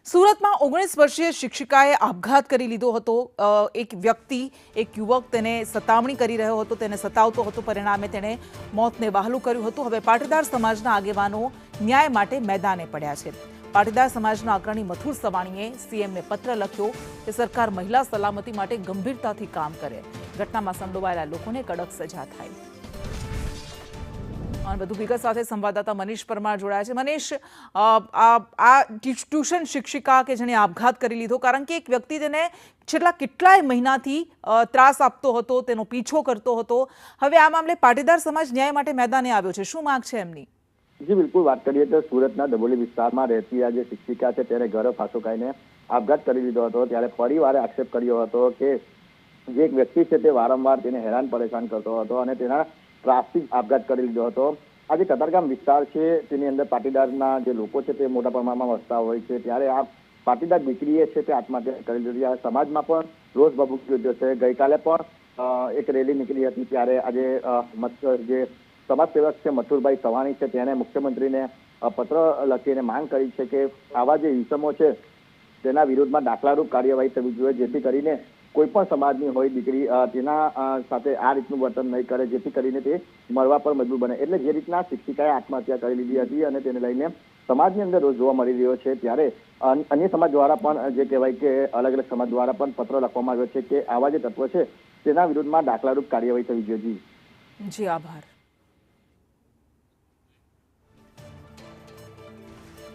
સુરતમાં 19 વર્ષીય શિક્ષિકાએ આપઘાત કરી લીધો હતો। એક વ્યક્તિ એક યુવક તેને સતાવણી કરી રહ્યો હતો, તેને સતાવતો હતો, પરિણામે તેણે મોતને વહાલું કર્યું હતું। હવે પાટીદાર સમાજના આગેવાનો ન્યાય માટે મેદાને પડ્યા છે। પાટીદાર સમાજના અગ્રણી મથુર સવાણીએ સીએમને પત્ર લખ્યો કે સરકાર મહિલા સલામતી માટે ગંભીરતાથી કામ કરે, ઘટનામાં સંડોવાયેલા લોકોને કડક સજા થાય। વધુ વિગત સાથે સંવાદદાતા મનીષ પરમાર જોડાયા છે। મનીષ, આ ટ્યુશન શિક્ષિકા કે જેણે આપઘાત કરી લીધો, કારણ કે એક વ્યક્તિ તેને છેલ્લા કેટલાય મહિનાથી ત્રાસ આપતો હતો, તેનો પીછો કરતો હતો। હવે આ મામલે પાટીદાર સમાજ ન્યાય માટે મેદાને આવ્યો છે, શું માંગ છે એમની? જી બિલકુલ, વાત કરીએ તો સુરતના ડભોલી વિસ્તારમાં રહેતી આ જે શિક્ષિકા છે તેને ઘરે ફાંસો ખાઈને આપઘાત કરી લીધો હતો। ત્યારે પરિવારે આક્ષેપ કર્યો હતો કે જે એક વ્યક્તિ છે તે વારંવાર તેને હેરાન પરેશાન કરતો હતો અને તેના ત્રાસથી આપઘાત કરી લીધો હતો। આ જે કતારગામ વિસ્તાર છે તેની અંદર પાટીદારના જે લોકો છે તે મોટા પ્રમાણમાં વસતા હોય છે, ત્યારે આ પાટીદાર દીકરીએ છે તે આત્મહત્યા કરી લીધી। આ સમાજમાં પણ રોષ ભભૂકી ઉઠ્યો છે। ગઈકાલે પણ એક રેલી નીકળી હતી, ત્યારે આજે જે સમાજસેવક છે મથુરભાઈ સવાણી છે તેને મુખ્યમંત્રીને પત્ર લખીને માંગ કરી છે કે આવા જે ઇસમો છે તેના વિરુદ્ધમાં દાખલારૂપ કાર્યવાહી થવી જોઈએ, જેથી કરીને કોઈ પણ સમાજની હોય દીકરી તેના સાથે આ રીતનું વર્તન નહીં કરે, જેથી કરીને તે મરવા પર મજબૂર બને। એટલે જે રીતના શિક્ષિકાએ આત્મહત્યા કરી લીધી હતી અને તેને લઈને સમાજની અંદર રોષ જોવા મળી રહ્યો છે, ત્યારે અન્ય સમાજ દ્વારા પણ જે કહેવાય કે અલગ અલગ સમાજ દ્વારા પણ પત્ર લખવામાં આવ્યો છે કે આવા જે તત્વો છે તેના વિરુદ્ધમાં દાખલારૂપ કાર્યવાહી થવી જોઈએ। જી, આભાર।